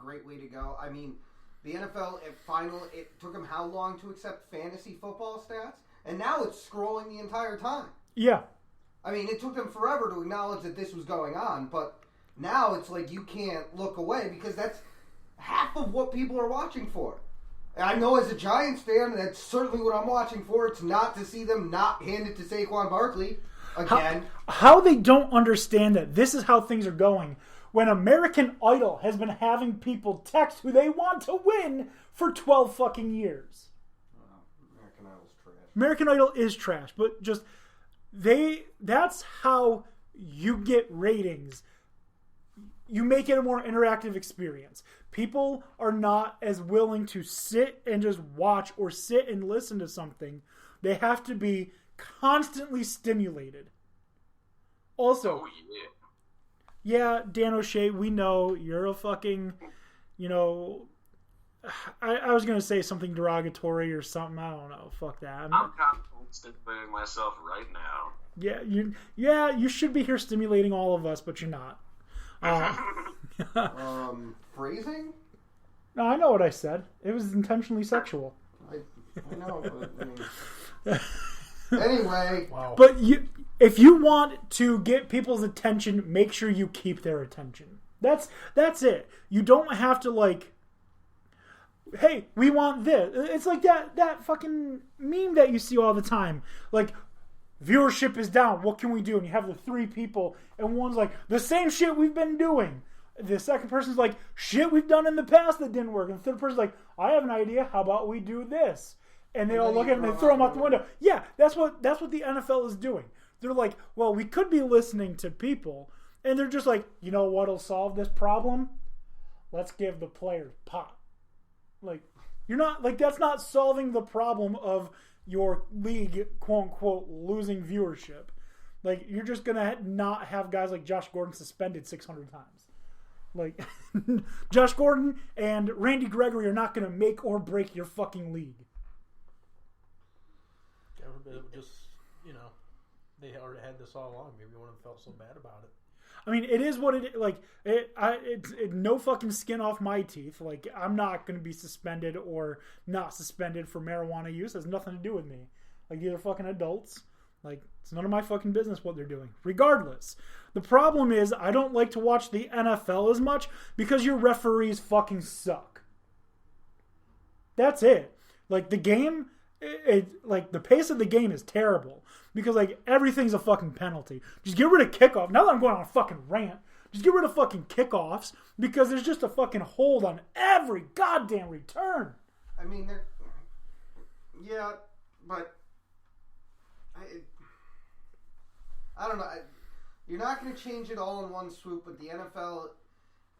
great way to go. I mean, the NFL, it took them how long to accept fantasy football stats? And now it's scrolling the entire time. Yeah. I mean, it took them forever to acknowledge that this was going on, but now it's like you can't look away because that's half of what people are watching for. And I know as a Giants fan, that's certainly what I'm watching for. It's not to see them not hand it to Saquon Barkley again. How they don't understand that this is how things are going when American Idol has been having people text who they want to win for 12 fucking years. American Idol's trash. American Idol is trash, but just that's how you get ratings. You make it a more interactive experience. People are not as willing to sit and just watch or sit and listen to something. They have to be constantly stimulated. Also, yeah, Dan O'Shea, we know you're a fucking, I was going to say something derogatory or something. I don't know. Fuck that. I'm constantly stimulating myself right now. Yeah, you should be here stimulating all of us, but you're not. Phrasing? No, I know what I said. It was intentionally sexual. I know, but anyway. Wow. But if you want to get people's attention, make sure you keep their attention. That's it. You don't have to hey, we want this. It's like that fucking meme that you see all the time. Like, viewership is down. What can we do? And you have the three people, and one's like, the same shit we've been doing. The second person's like, shit we've done in the past that didn't work. And the third person's like, I have an idea. How about we do this? And they all look at him and they throw him out the window. Yeah, that's what the NFL is doing. They're like, well, we could be listening to people. And they're just like, you know what'll solve this problem? Let's give the players pop. Like, you're not, that's not solving the problem of your league, quote unquote, losing viewership. Like, you're just going to not have guys like Josh Gordon suspended 600 times. Like, Josh Gordon and Randy Gregory are not going to make or break your fucking league. Just, they already had this all along. Maybe one of them felt so bad about it. I mean, it is what it is. Like, it's no fucking skin off my teeth. Like, I'm not going to be suspended or not suspended for marijuana use. It has nothing to do with me. Like, these are fucking adults. Like, it's none of my fucking business what they're doing. Regardless. The problem is, I don't like to watch the NFL as much because your referees fucking suck. That's it. Like, the game, the pace of the game is terrible. Because, everything's a fucking penalty. Just get rid of kickoff. Now that I'm going on a fucking rant, just get rid of fucking kickoffs because there's just a fucking hold on every goddamn return. I mean, yeah, but I don't know. You're not going to change it all in one swoop, but the NFL,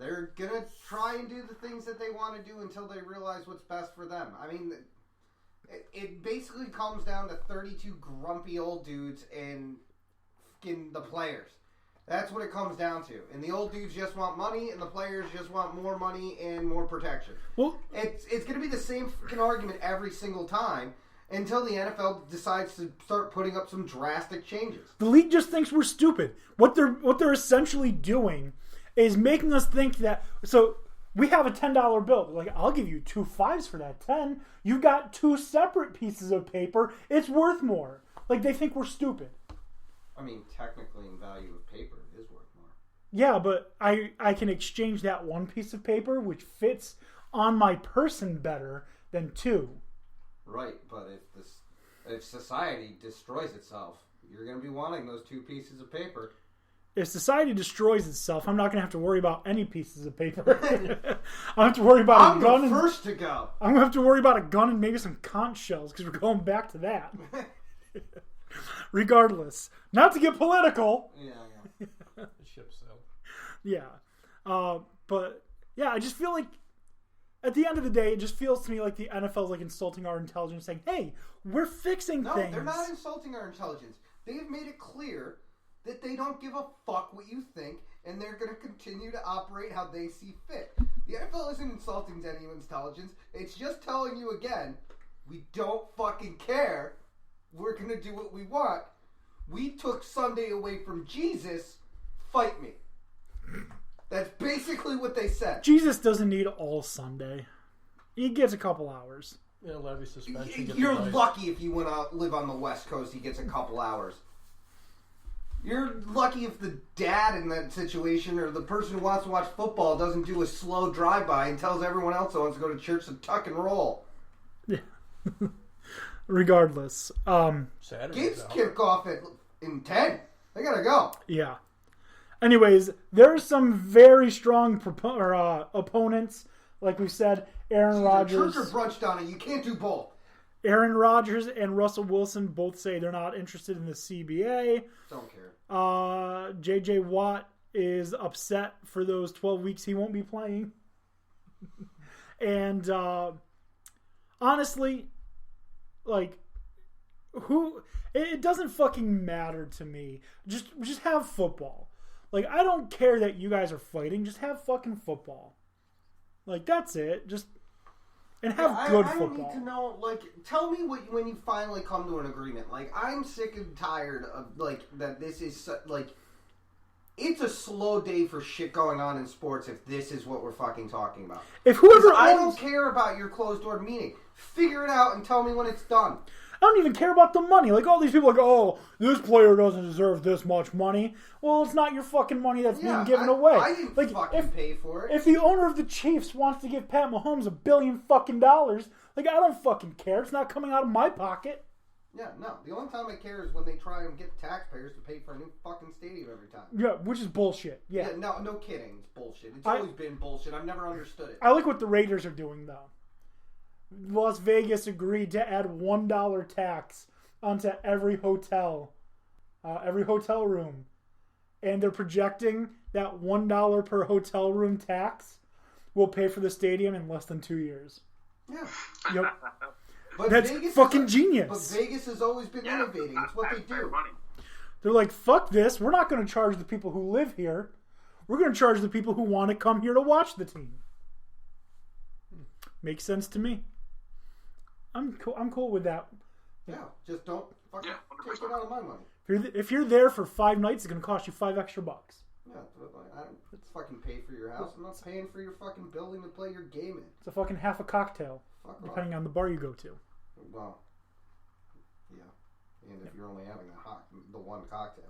they're going to try and do the things that they want to do until they realize what's best for them. I mean, it basically comes down to 32 grumpy old dudes and fucking the players. That's what it comes down to. And the old dudes just want money, and the players just want more money and more protection. Well, it's going to be the same fucking argument every single time until the NFL decides to start putting up some drastic changes. The league just thinks we're stupid. What they're essentially doing is making us think that... So we have a $10 bill. They're like, I'll give you 2 5s for that 10. You've got 2 separate pieces of paper. It's worth more. Like, they think we're stupid. I mean, technically, in value of paper, it is worth more. Yeah, but I can exchange that 1 piece of paper, which fits on my person better, than 2. Right, but if society destroys itself, you're going to be wanting those 2 pieces of paper. If society destroys itself, I'm not going to have to worry about any pieces of paper. I have to worry about a gun. I'm the first to go. I'm going to have to worry about a gun and maybe some conch shells because we're going back to that. Regardless. Not to get political. Yeah. The ship sailed. Yeah. But, yeah, I just feel like at the end of the day, it just feels to me like the NFL is like insulting our intelligence, saying, hey, we're fixing things. No, they're not insulting our intelligence. They've made it clear that they don't give a fuck what you think, and they're going to continue to operate how they see fit. The NFL isn't insulting anyone's intelligence. It's just telling you again, we don't fucking care. We're going to do what we want. We took Sunday away from Jesus. Fight me. That's basically what they said. Jesus doesn't need all Sunday. He gets a couple hours. Yeah, levy suspension. You're lucky if you want to live on the West Coast, he gets a couple hours. You're lucky if the dad in that situation or the person who wants to watch football doesn't do a slow drive-by and tells everyone else that wants to go to church to tuck and roll. Yeah. Regardless. Games kick off in 10. They gotta go. Yeah. Anyways, there's some very strong opponents. Like we said, Aaron Rodgers. Church or brunch, Donna. You can't do both. Aaron Rodgers and Russell Wilson both say they're not interested in the CBA. Don't care. J.J. Watt is upset for those 12 weeks he won't be playing. And honestly, like, it doesn't fucking matter to me. Just have football. Like, I don't care that you guys are fighting. Just have fucking football. Like, that's it. And have good football. I need to know, like, tell me when you finally come to an agreement. Like, I'm sick and tired of, like, that this is, like, it's a slow day for shit going on in sports if this is what we're fucking talking about. If whoever I don't care about your closed-door meeting. Figure it out and tell me when it's done. I don't even care about the money. Like, all these people are like, oh, this player doesn't deserve this much money. Well, it's not your fucking money that's being given away. I didn't like, fucking pay for it. If the owner of the Chiefs wants to give Pat Mahomes $1 billion fucking dollars, like, I don't fucking care. It's not coming out of my pocket. Yeah, no. The only time I care is when they try and get taxpayers to pay for a new fucking stadium every time. Yeah, which is bullshit. Yeah, no kidding. It's bullshit. It's always been bullshit. I've never understood it. I like what the Raiders are doing, though. Las Vegas agreed to add $1 tax onto every hotel room. And they're projecting that $1 per hotel room tax will pay for the stadium in less than 2 years. Yeah. Yep. But that's Vegas fucking genius. But Vegas has always been innovating. It's what they do. They're like, fuck this. We're not going to charge the people who live here. We're going to charge the people who want to come here to watch the team. Makes sense to me. I'm cool with that. Yeah, just don't fucking take it out of my money. If you're there for 5 nights, it's going to cost you $5 extra. Yeah, I don't fucking pay for your house. I'm not paying for your fucking building to play your game in. It's a fucking half a cocktail, depending on the bar you go to. Well, yeah. And if you're only having the one cocktail.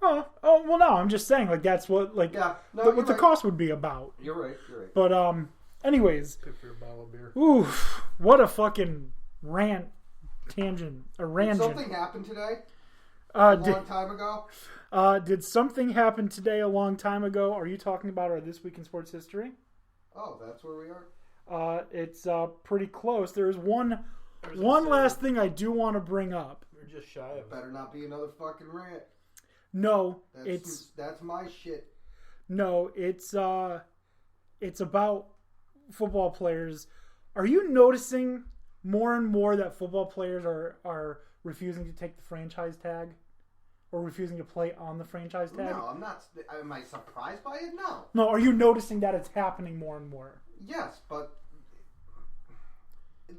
Oh, well, no, I'm just saying, like, that's what, like, what the cost would be about. You're right. But, anyways. Pay for a bottle of beer. Oof, what a fucking tangent. Did something happen today? Long time ago? Did something happen today a long time ago? Are you talking about our This Week in Sports History? Oh, that's where we are? It's pretty close. There's one last thing I do want to bring up. We're just shy of it. Better not be another fucking rant. No, that's my shit. No, it's about football players. Are you noticing more and more that football players are refusing to take the franchise tag or refusing to play on the franchise tag? No, I'm not. Am I surprised by it? No. No, are you noticing that it's happening more and more? Yes, but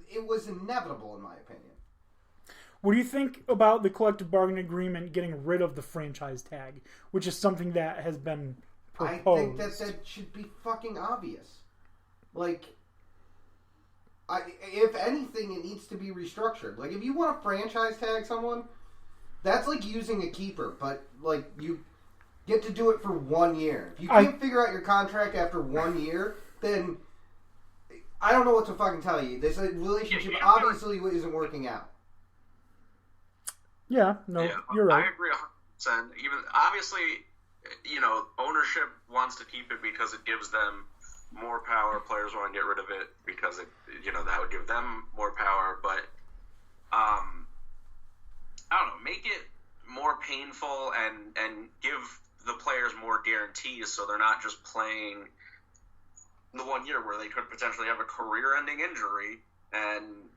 it was inevitable in my opinion. What do you think about the collective bargaining agreement getting rid of the franchise tag, which is something that has been proposed? I think that should be fucking obvious. Like, if anything, it needs to be restructured. Like, if you want to franchise tag someone, that's like using a keeper, but, like, you get to do it for 1 year. If you can't figure out your contract after 1 year, then I don't know what to fucking tell you. This relationship obviously isn't working out. Yeah, you're right. I agree 100%. Even obviously, ownership wants to keep it because it gives them more power. Players want to get rid of it because that would give them more power. But I don't know, make it more painful and give the players more guarantees so they're not just playing the 1 year where they could potentially have a career-ending injury and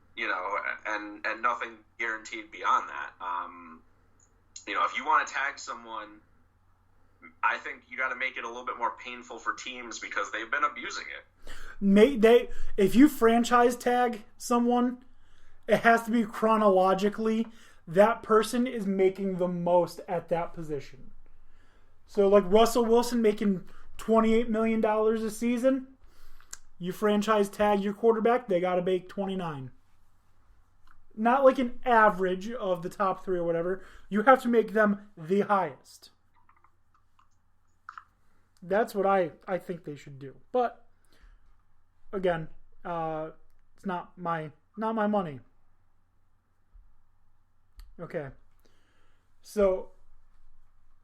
nothing guaranteed beyond that. If you want to tag someone, I think you got to make it a little bit more painful for teams because they've been abusing it. If you franchise tag someone, it has to be chronologically. That person is making the most at that position. So, like Russell Wilson making $28 million a season. You franchise tag your quarterback, they got to make 29. Not like an average of the top 3 or whatever. You have to make them the highest. That's what I think they should do. But again, it's not my money. Okay. So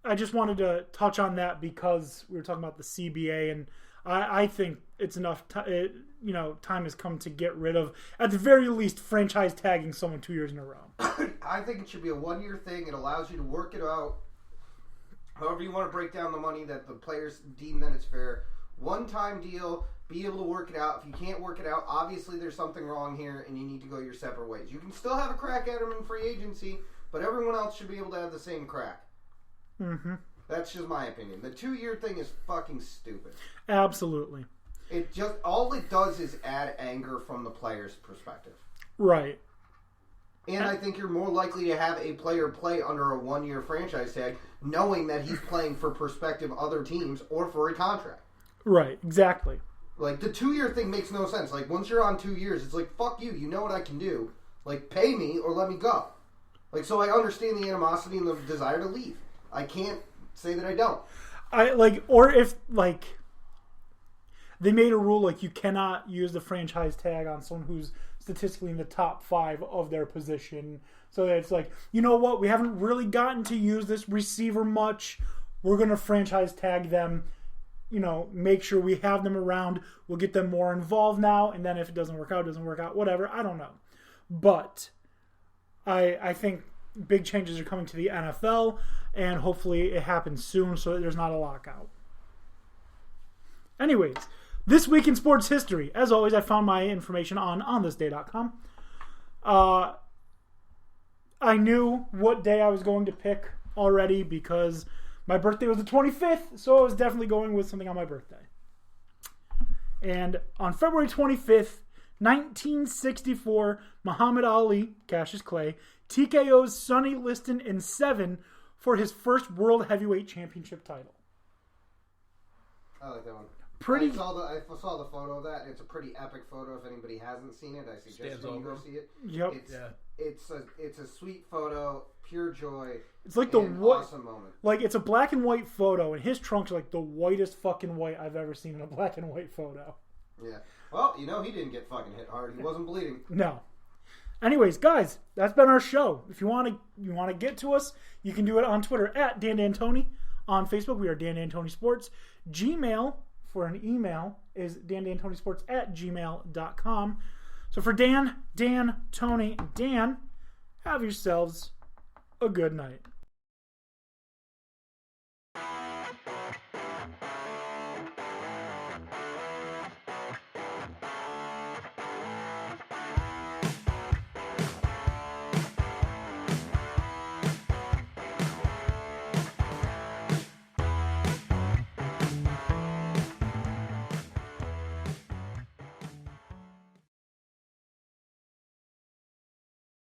I just wanted to touch on that because we were talking about the CBA, and I think it's enough. Time has come to get rid of, at the very least, franchise tagging someone 2 years in a row. I think it should be a 1-year thing. It allows you to work it out. However you want to break down the money that the players deem that it's fair. One-time deal. Be able to work it out. If you can't work it out, obviously there's something wrong here, and you need to go your separate ways. You can still have a crack at him in free agency, but everyone else should be able to have the same crack. Mm-hmm. That's just my opinion. The 2-year thing is fucking stupid. Absolutely. It just all it does is add anger from the player's perspective. Right. And I think you're more likely to have a player play under a 1-year franchise tag, knowing that he's playing for prospective other teams or for a contract. Right. Exactly. Like, the 2-year thing makes no sense. Like, once you're on 2 years, it's like, fuck you. You know what I can do. Like, pay me or let me go. Like, so I understand the animosity and the desire to leave. I can't say that I don't. Or if, they made a rule, you cannot use the franchise tag on someone who's statistically in the top 5 of their position. So that it's you know what? We haven't really gotten to use this receiver much. We're going to franchise tag them. Make sure we have them around. We'll get them more involved now. And then if it doesn't work out, whatever. I don't know. But I think big changes are coming to the NFL, and hopefully it happens soon so that there's not a lockout. Anyways, this week in sports history. As always, I found my information on onthisday.com. I knew what day I was going to pick already because my birthday was the 25th, so I was definitely going with something on my birthday. And on February 25th, 1964, Muhammad Ali, Cassius Clay, TKO's Sonny Liston in 7 for his first World Heavyweight Championship title. I like that one. Pretty. I saw the photo of that. It's a pretty epic photo. If anybody hasn't seen it, I suggest you go see it. Yep. It's a sweet photo, pure joy. It's like awesome moment. It's a black and white photo, and his trunks are the whitest fucking white I've ever seen in a black and white photo. Yeah. Well, he didn't get fucking hit hard. He wasn't bleeding. No. Anyways, guys, that's been our show. If you want to get to us, you can do it on Twitter at Dan D'Antoni. On Facebook, we are Dan D'Antoni Sports. Gmail for an email is dandantonisports@gmail.com. So for Dan, Tony, Dan, have yourselves a good night.